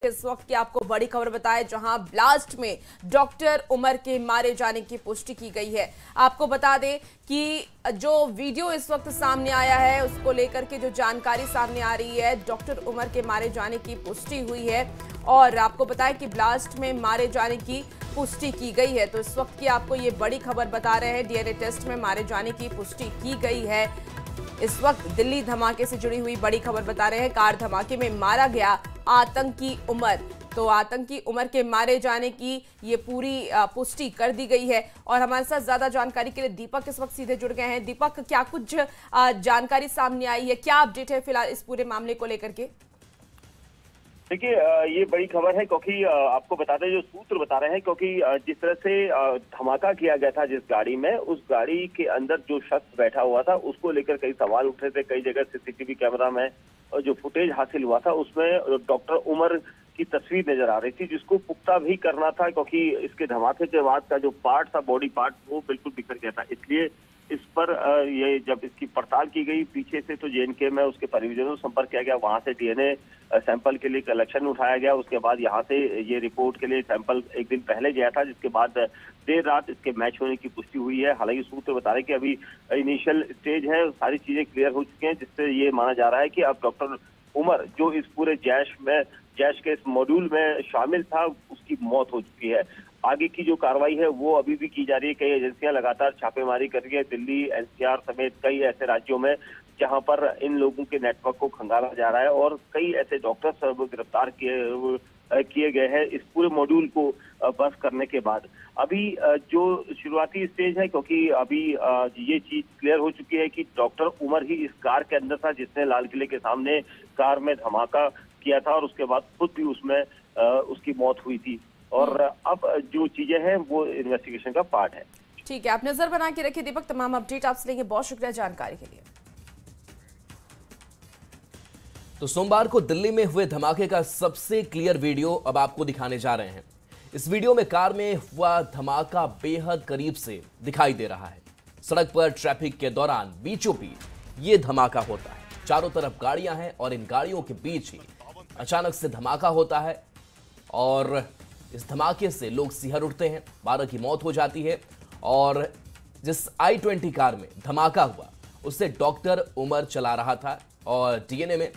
इस वक्त की आपको बड़ी खबर बताए, जहां ब्लास्ट में डॉक्टर उमर के मारे जाने की पुष्टि की गई है। आपको बता दें कि जो वीडियो इस वक्त सामने आया है उसको लेकर के जो जानकारी सामने आ रही है, डॉक्टर उमर के मारे जाने की पुष्टि हुई है और आपको बताएं कि ब्लास्ट में मारे जाने की पुष्टि की गई है। तो इस वक्त की आपको ये बड़ी खबर बता रहे हैं, डीएनए टेस्ट में मारे जाने की पुष्टि की गई है। इस वक्त दिल्ली धमाके से जुड़ी हुई बड़ी खबर बता रहे हैं, कार धमाके में मारा गया आतंकी उमर। तो आतंकी उमर के मारे जाने की ये पूरी पुष्टि कर दी गई है और हमारे साथ ज्यादा जानकारी के लिए दीपक इस वक्त सीधे जुड़ गए हैं। दीपक, क्या कुछ जानकारी सामने आई है, क्या अपडेट है फिलहाल इस पूरे मामले को लेकर के? देखिए, ये बड़ी खबर है क्योंकि आपको बता दें, जो सूत्र बता रहे हैं, क्योंकि जिस तरह से धमाका किया गया था जिस गाड़ी में, उस गाड़ी के अंदर जो शख्स बैठा हुआ था उसको लेकर कई सवाल उठ रहे थे। कई जगह सीसीटीवी कैमरा में जो फुटेज हासिल हुआ था उसमें डॉक्टर उमर की तस्वीर नजर आ रही थी, जिसको पुख्ता भी करना था क्योंकि इसके धमाके के बाद का जो पार्ट था, बॉडी पार्ट, वो बिल्कुल बिखर गया था। इसलिए इस पर ये जब इसकी पड़ताल की गई पीछे से, तो जेएनके में उसके परिजनों से संपर्क किया गया, वहां से डीएनए सैंपल के लिए कलेक्शन उठाया गया। उसके बाद यहाँ से ये रिपोर्ट के लिए सैंपल एक दिन पहले गया था, जिसके बाद देर रात इसके मैच होने की पुष्टि हुई है। हालांकि सूत्र बता रहे हैं कि अभी इनिशियल स्टेज है, सारी चीजें क्लियर हो चुकी हैं, जिससे ये माना जा रहा है कि अब डॉक्टर उमर जो इस पूरे जैश के इस मॉड्यूल में शामिल था, उसकी मौत हो चुकी है। आगे की जो कार्रवाई है वो अभी भी की जा रही है। कई एजेंसियां लगातार छापेमारी कर रही है, दिल्ली, एनसीआर समेत कई ऐसे राज्यों में जहां पर इन लोगों के नेटवर्क को खंगाला जा रहा है और कई ऐसे डॉक्टर्स गिरफ्तार किए गए हैं इस पूरे मॉड्यूल को बस करने के बाद। अभी जो शुरुआती स्टेज है, क्योंकि अभी ये चीज क्लियर हो चुकी है कि डॉक्टर उमर ही इस कार के अंदर था जिसने लाल किले के सामने कार में धमाका किया था और उसके बाद खुद भी उसमें उसकी मौत हुई थी। और अब जो चीजें हैं वो इन्वेस्टिगेशन का पार्ट है। ठीक है, आप नजर बना के रखिए दीपक, तमाम अपडेट आपसे लेंगे। बहुत शुक्रिया जानकारी के लिए। तो सोमवार को दिल्ली में हुए धमाके का सबसे क्लियर वीडियो अब आपको दिखाने जा रहे हैं। इस वीडियो में कार में हुआ धमाका बेहद करीब से दिखाई दे रहा है। सड़क पर ट्रैफिक के दौरान बीचों बीच ये धमाका होता है। चारों तरफ गाड़ियां हैं और इन गाड़ियों के बीच ही अचानक से धमाका होता है और इस धमाके से लोग सिहर उठते हैं, 12 की मौत हो जाती है। और जिस i20 कार में धमाका हुआ उससे डॉक्टर उमर चला रहा था और डीएनए में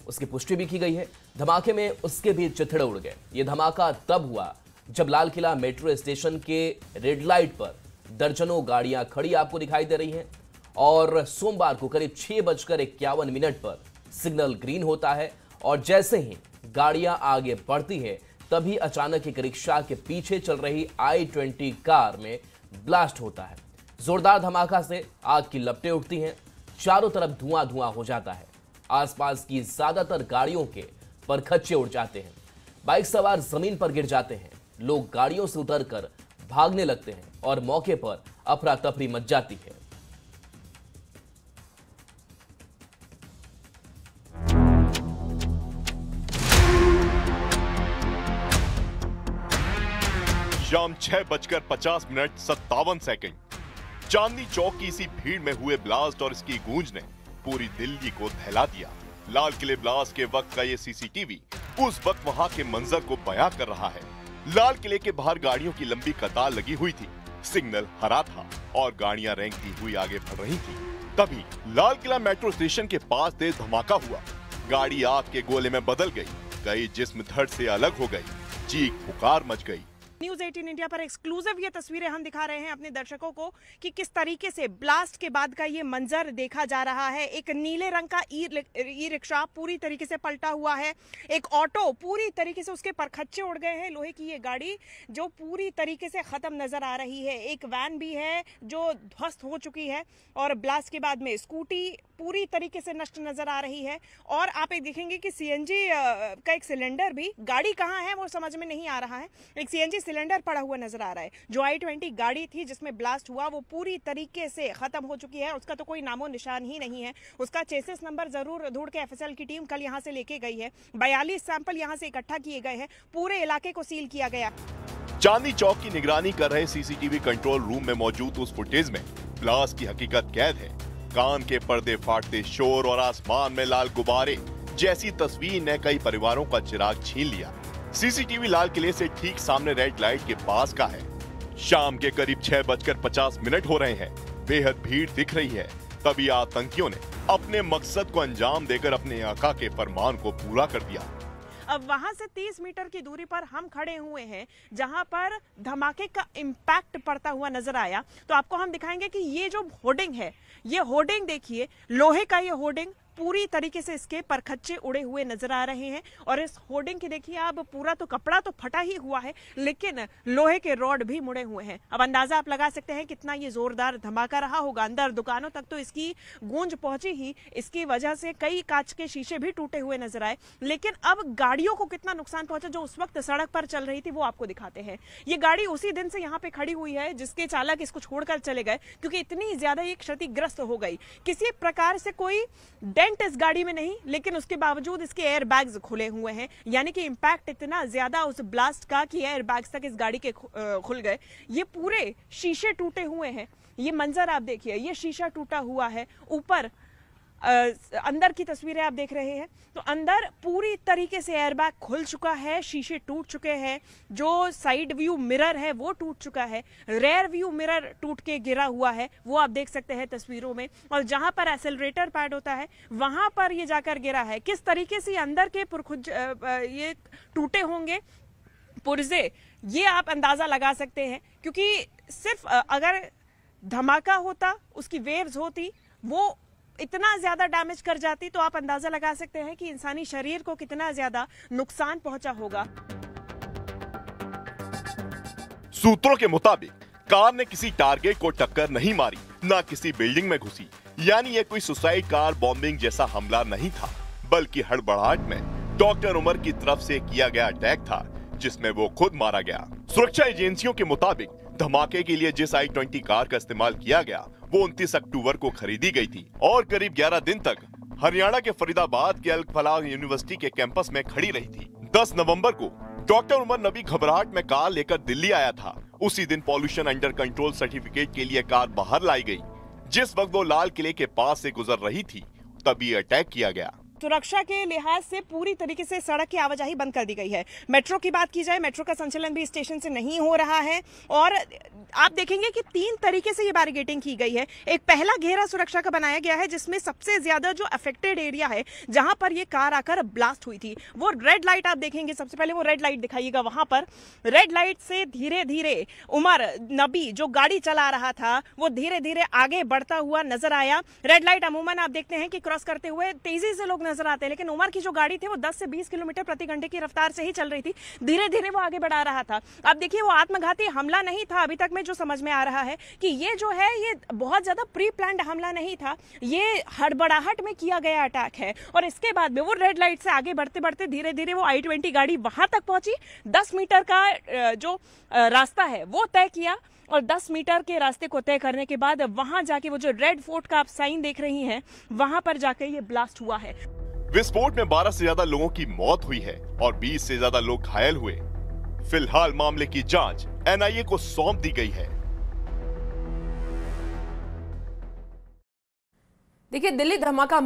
उसकी पुष्टि भी की गई है। धमाके में उसके भी चिथड़े उड़ गए। ये धमाका तब हुआ जब लाल किला मेट्रो स्टेशन के रेड लाइट पर दर्जनों गाड़ियां खड़ी आपको दिखाई दे रही हैं और सोमवार को करीब 6:51 पर सिग्नल ग्रीन होता है और जैसे ही गाड़ियां आगे बढ़ती है तभी अचानक एक रिक्शा के पीछे चल रही i20 कार में ब्लास्ट होता है। जोरदार धमाका से आग की लपटें उठती हैं, चारों तरफ धुआं धुआं हो जाता है। आसपास की ज्यादातर गाड़ियों के परखच्चे उड़ जाते हैं, बाइक सवार जमीन पर गिर जाते हैं, लोग गाड़ियों से उतरकर भागने लगते हैं और मौके पर अफरा तफरी मच जाती है। शाम 6:50 चांदनी चौक की इसी भीड़ में हुए ब्लास्ट और इसकी गूंज ने पूरी दिल्ली को दहला दिया। लाल किले ब्लास्ट के वक्त का ये सीसीटीवी उस वक्त वहां के मंजर को बयां कर रहा है। लाल किले के बाहर गाड़ियों की लंबी कतार लगी हुई थी, सिग्नल हरा था और गाड़ियां रेंगती हुई आगे बढ़ रही थी। तभी लाल किला मेट्रो स्टेशन के पास तेज धमाका हुआ। गाड़ी आग के गोले में बदल गई, कई जिस्म धड़ से अलग हो गई, चीख पुकार मच गई। न्यूज 18 इंडिया पर एक्सक्लूसिव ये तस्वीरें हम दिखा रहे हैं अपने दर्शकों को कि किस तरीके से ब्लास्ट के बाद का ये मंजर देखा जा रहा है। एक नीले रंग का ई रिक्शा पूरी तरीके से पलटा हुआ है, एक ऑटो पूरी तरीके से उसके परखच्चे उड़ गए हैं, लोहे की ये गाड़ी जो पूरी तरीके से खत्म नजर आ रही है, एक वैन भी है जो ध्वस्त हो चुकी है और ब्लास्ट के बाद में स्कूटी पूरी तरीके से नष्ट नजर आ रही है। और आप एक देखेंगे कि सीएनजी का एक सिलेंडर भी, गाड़ी कहाँ है वो समझ में नहीं आ रहा है, एक सीएनजी सिलेंडर पड़ा हुआ नजर आ रहा है। जो i20 गाड़ी थी जिसमें ब्लास्ट हुआ वो पूरी तरीके से खत्म हो चुकी है, उसका तो कोई नामो निशान ही नहीं है। उसका चेसिस नंबर जरूर ढूंढ के एफएसएल की टीम कल यहां से लेके गई है। 42 सैंपल यहां से इकट्ठा किए गए हैं, पूरे इलाके को सील किया गया। चांदनी चौक की निगरानी कर रहे सीसीटीवी कंट्रोल रूम में मौजूद उस फुटेज में ब्लास्ट की हकीकत कैद है। कान के पर्दे फाटते शोर और आसमान में लाल गुब्बारे, जैसी तस्वीर ने कई परिवारों का चिराग छीन लिया। सीसीटीवी लाल किले से ठीक सामने रेड लाइट के पास का है। शाम के करीब 6:50 हो रहे हैं। बेहद भीड़ दिख रही है। तभी आतंकियों ने अपने मकसद को अंजाम देकर अपने आका के फरमान को पूरा कर दिया। अब वहां से 30 मीटर की दूरी पर हम खड़े हुए हैं, जहां पर धमाके का इम्पैक्ट पड़ता हुआ नजर आया। तो आपको हम दिखाएंगे कि ये जो होर्डिंग है, ये होर्डिंग देखिए, लोहे का ये होर्डिंग पूरी तरीके से इसके परखच्चे उड़े हुए नजर आ रहे हैं। और इस होर्डिंग की देखिए आप, पूरा तो कपड़ा तो फटा ही हुआ है, लेकिन लोहे के रॉड भी मुड़े हुए हैं। अब अंदाजा आप लगा सकते हैं कितना ये जोरदार धमाका रहा होगा। अंदर दुकानों तक तो इसकी गूंज पहुंची ही। इसकी वजह से कई कांच के शीशे भी टूटे हुए नजर आए। लेकिन अब गाड़ियों को कितना नुकसान पहुंचा जो उस वक्त सड़क पर चल रही थी, वो आपको दिखाते हैं। ये गाड़ी उसी दिन से यहाँ पे खड़ी हुई है जिसके चालक इसको छोड़कर चले गए, क्योंकि इतनी ज्यादा ये क्षतिग्रस्त हो गई। किसी प्रकार से कोई इस गाड़ी में नहीं, लेकिन उसके बावजूद इसके एयर बैग्स खुले हुए हैं। यानी कि इंपैक्ट इतना ज्यादा उस ब्लास्ट का कि एयर बैग्स तक इस गाड़ी के खुल गए। ये पूरे शीशे टूटे हुए हैं। ये मंजर आप देखिए, ये शीशा टूटा हुआ है। ऊपर अंदर की तस्वीरें आप देख रहे हैं, तो अंदर पूरी तरीके से एयरबैग खुल चुका है, शीशे टूट चुके हैं। जो साइड व्यू मिरर है वो टूट चुका है, रेयर व्यू मिरर टूट के गिरा हुआ है, वो आप देख सकते हैं तस्वीरों में। और जहां पर एक्सेलरेटर पैड होता है वहां पर ये जाकर गिरा है। किस तरीके से अंदर के ये टूटे होंगे पुर्जे, ये आप अंदाजा लगा सकते हैं। क्योंकि सिर्फ अगर धमाका होता, उसकी वेव्स होती, वो इतना ज्यादा डैमेज कर जाती, तो आप अंदाजा लगा सकते हैं कि इंसानी शरीर को कितना ज्यादा नुकसान पहुंचा होगा। सूत्रों के मुताबिक कार ने किसी टारगेट को टक्कर नहीं मारी, ना किसी बिल्डिंग में घुसी। यानी ये कोई सुसाइड कार बॉम्बिंग जैसा हमला नहीं था, बल्कि हड़बड़ाहट में डॉक्टर उमर की तरफ से किया गया अटैक था, जिसमें वो खुद मारा गया। सुरक्षा एजेंसियों के मुताबिक धमाके के लिए जिस i20 कार का इस्तेमाल किया गया, वो 29 अक्टूबर को खरीदी गई थी और करीब 11 दिन तक हरियाणा के फरीदाबाद के अल फलाह यूनिवर्सिटी के कैंपस में खड़ी रही थी। 10 नवंबर को डॉक्टर उमर नबी घबराहट में कार लेकर दिल्ली आया था। उसी दिन पॉल्यूशन अंडर कंट्रोल सर्टिफिकेट के लिए कार बाहर लाई गई। जिस वक्त वो लाल किले के पास से गुजर रही थी, तभी अटैक किया गया। सुरक्षा के लिहाज से पूरी तरीके से सड़क की आवाजाही बंद कर दी गई है। मेट्रो की बात की जाए, मेट्रो का संचालन भी स्टेशन से नहीं हो रहा है। और आप देखेंगे कि 3 तरीके से ये बैरिकेडिंग की गई है। एक पहला घेरा सुरक्षा का बनाया गया है, जिसमें सबसे ज्यादा जो अफेक्टेड एरिया है, जहां पर ये कार आकर ब्लास्ट हुई थी, वो रेड लाइट आप देखेंगे। सबसे पहले वो रेड लाइट दिखाइएगा। वहां पर रेड लाइट से धीरे धीरे उमर नबी जो गाड़ी चला रहा था, वो धीरे धीरे आगे बढ़ता हुआ नजर आया। रेड लाइट अमूमन आप देखते हैं कि क्रॉस करते हुए तेजी से लोग नजर आते हैं, लेकिन उमर की जो गाड़ी थी वो 10 से 20 किलोमीटर प्रति घंटे की रफ्तार से ही चल रही थी। धीरे धीरे वो आगे बढ़ा रहा था। अब देखिए, वो आत्मघाती हमला नहीं था। अभी तक में जो समझ में आ रहा है कि ये जो है, ये बहुत ज्यादा प्री प्लान्ड हमला नहीं था, ये हड़बड़ाहट में किया गया अटैक है। और इसके बाद में वो रेड लाइट से आगे बढ़ते बढ़ते धीरे धीरे वो i20 गाड़ी वहां तक पहुंची। 10 मीटर का जो रास्ता है वो तय किया, और 10 मीटर के रास्ते को तय करने के बाद वहां जाके वो जो रेड फोर्ट का आप साइन देख रही हैं, वहां पर जाके ये ब्लास्ट हुआ है। विस्फोट में 12 से ज्यादा लोगों की मौत हुई है और 20 से ज्यादा लोग घायल हुए। फिलहाल मामले की जांच NIA को सौंप दी गई है। देखिए, दिल्ली धमाका